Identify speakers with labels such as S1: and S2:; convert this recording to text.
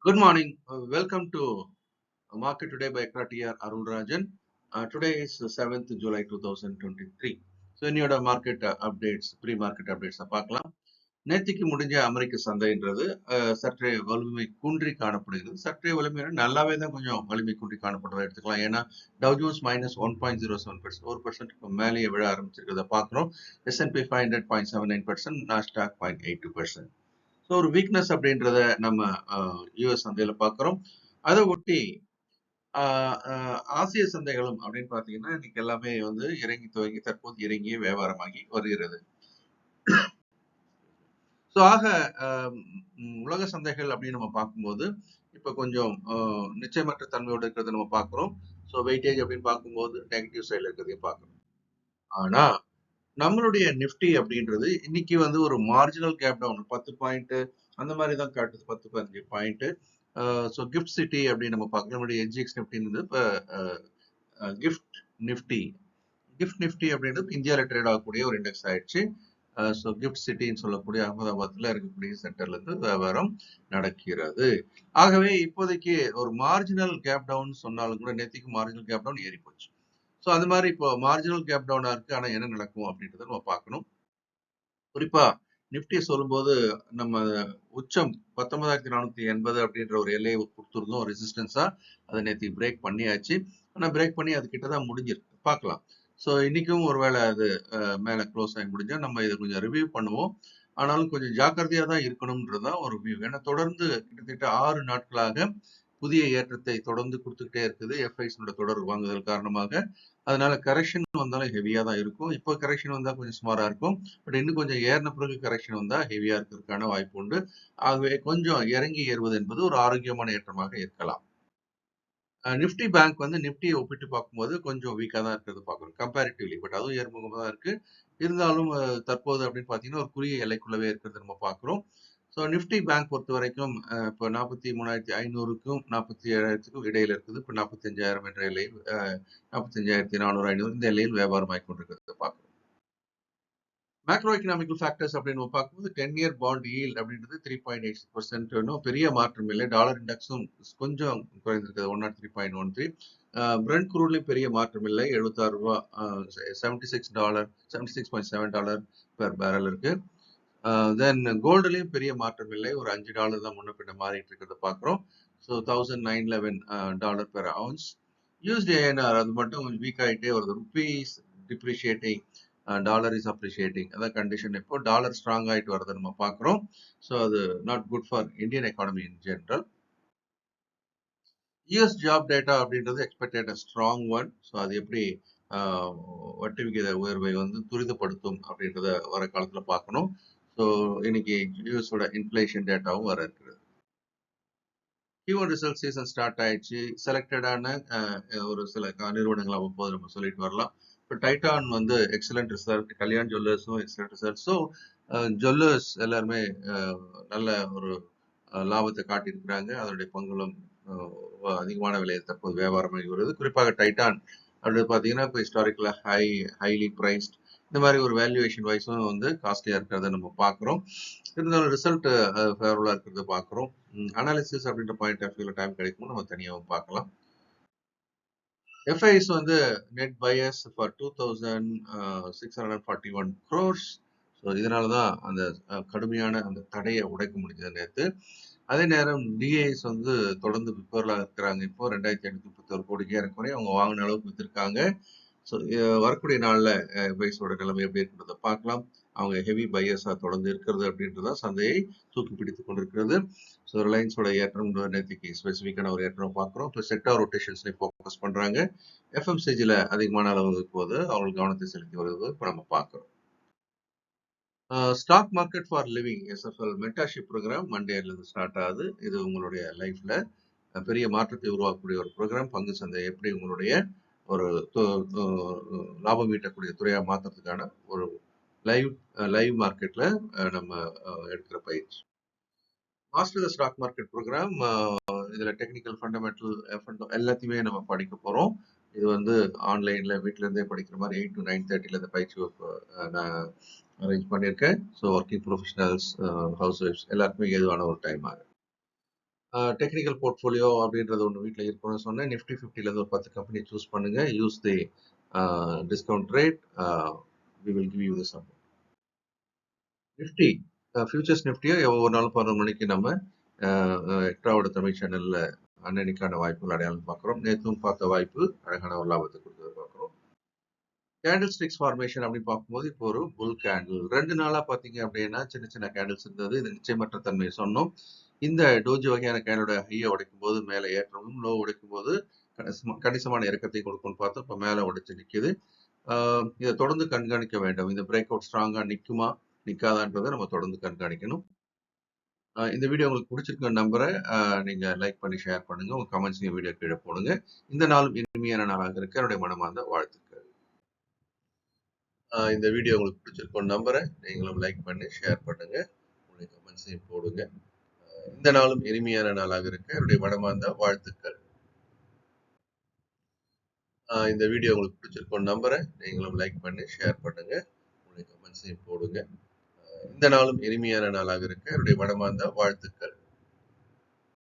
S1: Good morning. Welcome to Market Today by ECTRA Arulrajhan. Today is 7th July 2023. So, என்னோட market updates pre market அப்டேட்ஸை பார்க்கலாம். நேத்திக்கு முடிஞ்ச அமெரிக்க சந்தைன்றது சற்றே வலிமை குன்றி காணப்படுகிறது. சற்றே வலிமை நல்லாவே தான் கொஞ்சம் வலிமை குன்றி காணப்படுறதை எடுத்துக்கலாம். ஏன்னா டவ் ஜோன்ஸ் -1.07%, 1% மேலேயே விழ ஆரம்பிச்சிருக்கிறத பார்க்குறோம். S&P 500 0.79%, Nasdaq 0.82%. ஸோ ஒரு வீக்னஸ் அப்படின்றத நம்ம யூஎஸ் சந்தையில பார்க்குறோம். அதை ஒட்டி ஆசிய சந்தைகளும் அப்படின்னு பார்த்தீங்கன்னா இன்னைக்கு எல்லாமே வந்து இறங்கி துவங்கி தற்போது இறங்கிய வியாபாரமாகி வருகிறது. ஸோ ஆக உலக சந்தைகள் அப்படின்னு நம்ம பார்க்கும்போது இப்போ கொஞ்சம் நிச்சயமற்ற தன்மையோடு இருக்கிறத நம்ம பார்க்குறோம். ஸோ வெயிட்டேஜ் அப்படின்னு பார்க்கும்போது நெகட்டிவ் சைடில் இருக்கிறதையும் பார்க்குறோம். ஆனா நம்மளுடைய நிஃப்டி அப்படின்றது இன்னைக்கு வந்து ஒரு மார்ஜினல் கேப் டவுன் 10 பாயிண்ட் அந்த மாதிரி தான் காட்டுது, 10-15 பாயிண்ட். ஸோ கிஃப்ட் சிட்டி அப்படின்னு நம்ம பார்க்கலாம். நம்மளுடைய என்ஜிஎக்ஸ் நிஃப்டின்னு இப்போ கிஃப்ட் நிஃப்டி அப்படின்றது இந்தியாவில் ட்ரேட் ஆகக்கூடிய ஒரு இண்டெக்ஸ் ஆயிடுச்சு. ஸோ கிஃப்ட் சிட்டின்னு சொல்லக்கூடிய அகமதாபாத்ல இருக்கக்கூடிய சென்டர்ல இருந்து வியாபாரம் நடக்கிறது. ஆகவே இப்போதைக்கு ஒரு மார்ஜினல் கேப் டவுன் சொன்னாலும் கூட நேத்திக்கு மார்ஜினல் கேப் டவுன் ஏறி போச்சு. ஸோ அந்த மாதிரி இப்போ மார்ஜினல் கேப் டவுனா இருக்கு. ஆனால் என்ன நடக்கும் அப்படின்றத நம்ம பார்க்கணும். குறிப்பா நிப்டியை சொல்லும்போது நம்ம உச்சம் 19,480 அப்படின்ற ஒரு எல்லையை கொடுத்துருந்தோம் ரெசிஸ்டன்ஸா. அதை நேற்று பிரேக் பண்ணியாச்சு. ஆனால் பிரேக் பண்ணி அது கிட்ட தான் முடிஞ்சிருக்கு. பார்க்கலாம். ஸோ இன்னைக்கும் ஒருவேளை அது மேலே க்ளோஸ் ஆகி முடிஞ்சா நம்ம இதை கொஞ்சம் ரிவ்யூ பண்ணுவோம். ஆனாலும் கொஞ்சம் ஜாக்கிரதையா தான் இருக்கணும்ன்றதான் ஒரு வியூ. ஏன்னா தொடர்ந்து கிட்டத்தட்ட 6 நாட்களாக புதிய ஏற்றத்தை தொடர்ந்து கொடுத்துக்கிட்டே இருக்குது எஃப்ஐஸோட தொடர் வாங்குதல் காரணமாக. அதனால கரெக்ஷன் வந்தாலும் ஹெவியா தான் இருக்கும். இப்போ கரெக்ஷன் வந்தா கொஞ்சம் சுமாரா இருக்கும். பட் இன்னும் கொஞ்சம் ஏறின பிறகு கரெக்ஷன் வந்தா ஹெவியா இருக்கிறதுக்கான வாய்ப்பு உண்டு. ஆகவே கொஞ்சம் இறங்கி ஏறுவது என்பது ஒரு ஆரோக்கியமான ஏற்றமாக இருக்கலாம். நிப்டி பேங்க் வந்து நிப்டியை ஒப்பிட்டு பார்க்கும்போது கொஞ்சம் வீக்கா தான் இருக்கிறது பார்க்குறோம் கம்பேரிட்டிவ்லி. பட் அதுவும் ஏறுமுகமாக தான் இருக்கு. இருந்தாலும் தற்போது அப்படின்னு பார்த்தீங்கன்னா ஒரு குறுகிய எல்லைக்குள்ளவே இருக்கிறது நம்ம பார்க்குறோம். ஸோ நிஃப்டி பேங்க் பொறுத்த வரைக்கும் இப்போ 43,500க்கும் 47,000க்கும் இடையில இருக்குது. இப்போ 45,000 என்ற எல்லையில் 45,400 500 இந்த எல்லையில் வியாபாரம் ஆகி கொண்டிருக்கிறத பார்க்குறோம். மேக்ரோ எக்கனாமிக்கல் ஃபேக்டர்ஸ் அப்படின்னு பார்க்கும்போது 10-year பாண்ட் ஈல்ட் அப்படின்றது 3.86%. பெரிய மாற்றம் இல்லை. டாலர் இண்டெக்ஸும் கொஞ்சம் குறைந்திருக்கிறது, 103.13. பிரெண்ட் குரூட்லையும் பெரிய மாற்றம் இல்லை. $76, $76, $76.7 பெர் பேரல் இருக்கு. தென் கோல்டுலையும் பெரிய மாற்றம் இல்லை. ஒரு $5 தான் முன்ன பின்ன மாறிட்டு இருக்கிறத பார்க்குறோம். So $1,911 per ounce. USD INR அது மட்டும் கொஞ்சம் வீக் ஆகிட்டே வருது. Rupees depreciating, dollar is appreciating. அதான் கண்டிஷன். இப்போ டாலர் ஸ்ட்ராங் ஆகிட்டு வரதை நம்ம பார்க்குறோம். ஸோ அது not good for Indian economy in general. US job data அப்படின்றது எக்ஸ்பெக்டட் ஸ்ட்ராங் ஒன். ஸோ அது எப்படி வட்டி விகித உயர்வை வந்து துரிதப்படுத்தும் அப்படின்றத வர காலத்தில் பார்க்கணும். ஸோ இன்னைக்கு யூஎஸோட இன்ஃப்ளேஷன் டேட்டாவும் வர இருக்கிறது. Q1 ரிசல்ட் சீசன் ஸ்டார்ட் ஆயிடுச்சு. செலக்டடான ஒரு சில நிறுவனங்கள் அவ்வப்போது நம்ம சொல்லிட்டு வரலாம். இப்போ டைட்டான் வந்து எக்ஸலண்ட் ரிசல்ட், கல்யாண் ஜுவல்லர்ஸும் எக்ஸலண்ட் ரிசல்ட். ஸோ ஜுவல்லர்ஸ் எல்லாருமே நல்ல ஒரு லாபத்தை காட்டியிருக்கிறாங்க. அதனுடைய பங்குகளும் அதிகமான விலையை தற்போது வியாபாரமாகி வருது. குறிப்பாக டைட்டான் அப்படி பார்த்தீங்கன்னா இப்போ ஹிஸ்டாரிக்கலாக ஹைலி ப்ரைஸ்ட், இந்த மாதிரி ஒரு வேல்யூவேஷன் வைஸும் வந்து காஸ்ட்லியாக இருக்கிறத நம்ம பார்க்குறோம். இருந்தாலும் ரிசல்ட் ஃபேவரபுளாக இருக்கிறத பார்க்குறோம். அனாலிசிஸ் அப்படின்ற பாயிண்ட் ஆஃப் வியூவில் டைம் கிடைக்கும் நம்ம தனியாகவும் பார்க்கலாம். எஃப்ஐஸ் வந்து net buyers for 2,641 crores. So இதனால தான் அந்த கடுமையான அந்த தடையை உடைக்க முடிஞ்சது நேற்று. அதே நேரம் டிஐஸ் வந்து தொடர்ந்து விற்பவர்களாக இருக்கிறாங்க. இப்போ 2,531 கோடிக்கு ஏறக்குறைய அவங்க வாங்கின அளவுக்கு வித்திருக்காங்க. ஸோ வரக்கூடிய நாளில் எஃப்ஐஸோட நிலைமை எப்படி இருக்கிறத பார்க்கலாம். அவங்க ஹெவி பையர்ஸாக தொடர்ந்து இருக்கிறது அப்படின்றதான் சந்தையை தூக்கி பிடித்து கொண்டிருக்கிறது. ஸோ ரிலையன்ஸோட ஏற்றம் நேற்றுக்கு ஸ்பெசிஃபிக்கான ஒரு ஏற்றம் பார்க்குறோம். இப்போ செக்டார் ரொட்டேஷன்ஸ்லேயும் ஃபோக்கஸ் பண்ணுறாங்க. எஃப்எம்சிஜியில் அதிகமான அளவு போது அவங்களுக்கு கவனத்தை செலுத்தி வருவது இப்போ நம்ம பார்க்குறோம். Stock market for living SFL mentorship programme மண்டேலேருந்து ஸ்டார்ட் ஆகுது. இது உங்களுடைய லைஃப்ல பெரிய மாற்றத்தை உருவாக்கக்கூடிய ஒரு ப்ரோக்ராம். பங்கு சந்தை எப்படி உங்களுடைய ஒரு லாபம் ஈட்டக்கூடிய துறையாக மாற்றுறதுக்கான ஒரு லைவ் மார்க்கெட்ல நம்ம எடுக்கிற பயிற்சி. Master the stock market program, இதில் டெக்னிக்கல் ஃபண்டமெண்டல் எல்லாத்தையுமே நம்ம படிக்க போகிறோம். இது வந்து ஆன்லைனில் வீட்டிலேருந்தே படிக்கிற மாதிரி 8 to 9:30 இந்த பயிற்சி வகுப்பு நான் அரேஞ்ச் பண்ணியிருக்கேன். ஸோ ஒர்க்கிங் ப்ரொஃபஷனல்ஸ், ஹவுஸ் ஒய்ஃப்ஸ் எல்லாருக்குமே ஏதுவான ஒரு டைம் ஆகும். டெக்னிக்கல் போர்ட்ஃபோலியோ அப்படின்றது ஒன்று வீட்டில் இருக்கணும்னு சொன்னேன். நிஃப்டி 50லேருந்து ஒரு 10 கம்பெனி சூஸ் பண்ணுங்க. Use the discount rate. We will give you the support. Nifty futures நிஃப்டியை ஒவ்வொரு நாளும் 11 மணிக்கு நம்ம எக்ட்ராவோட தமிழ் சேனலில் அன்னன்னைக்கான வாய்ப்புகள் அடையாளம் பார்க்குறோம். நேற்றும் பார்த்த வாய்ப்பு அழகான ஒரு லாபத்தை கொடுத்தது பார்க்குறோம். கேண்டில் ஸ்டிக்ஸ் ஃபார்மேஷன் அப்படின்னு பார்க்கும்போது இப்போ ஒரு புல் கேண்டில் 2 நாளாக பார்த்தீங்க அப்படின்னா சின்ன சின்ன கேண்டில்ஸ் இருந்தது. இது நிச்சயமற்ற தன்மையை சொன்னோம். இந்த டோஜி வகையான கேண்டலோட ஹையை உடைக்கும் போது மேலே ஏற்றமும், லோ உடைக்கும் போது கணிசமான இறக்கத்தை கொடுக்கும்னு பார்த்தோம். இப்போ மேலே உடைச்சு நிற்குது. இதை தொடர்ந்து கண்காணிக்க வேண்டும். இந்த பிரேக் அவுட் ஸ்ட்ராங்காக நிற்குமா நிற்காதான்றதை நம்ம தொடர்ந்து கண்காணிக்கணும். இந்த வீடியோ உங்களுக்கு பிடிச்சிருக்க நம்பரை நீங்கள் லைக் பண்ணி ஷேர் பண்ணுங்க. உங்கள் கமெண்ட்ஸ் வீடியோ கீழே போடுங்க. இந்த நாளும் இனிமையான நாளாக இருக்க என்னுடைய மனமார்ந்த வாழ்த்துக்கள். இந்த வீடியோ உங்களுக்கு பிடிச்சிருக்க நம்பரை நீங்களும் லைக் பண்ணி ஷேர் பண்ணுங்க. உங்களுடைய கமெண்ட்ஸையும் போடுங்க. இந்த நாளும் இனிமையான நாளாக இருக்க என்னுடைய மனமார்ந்த வாழ்த்துக்கள். இந்த வீடியோ உங்களுக்கு பிடிச்சிருக்க நம்பரை நீங்களும் லைக் பண்ணி ஷேர் பண்ணுங்க. உங்களுடைய கமெண்ட்ஸையும் போடுங்க. இந்த நாளும் இனிமையான நாளாக இருக்க என்னுடைய மனமார்ந்த வாழ்த்துக்கள்.